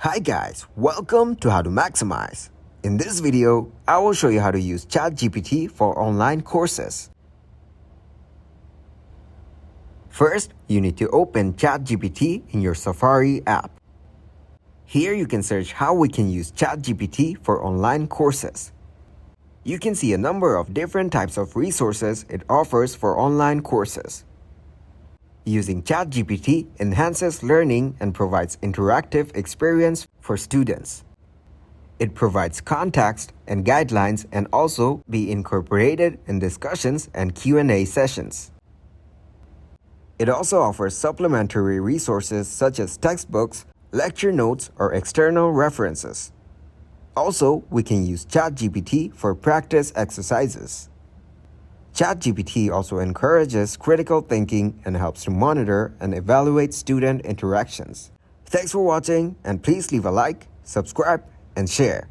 Hi guys, welcome to How to Maximize. In this video, I will show you how to use ChatGPT for online courses. First, you need to open ChatGPT in your Safari app. Here you can search how we can use ChatGPT for online courses. You can see a number of different types of resources it offers for online courses. Using ChatGPT enhances learning and provides interactive experience for students. It provides context and guidelines and also be incorporated in discussions and Q&A sessions. It also offers supplementary resources such as textbooks, lecture notes, or external references. Also, we can use ChatGPT for practice exercises. ChatGPT also encourages critical thinking and helps to monitor and evaluate student interactions. Thanks for watching, and please leave a like, subscribe, and share.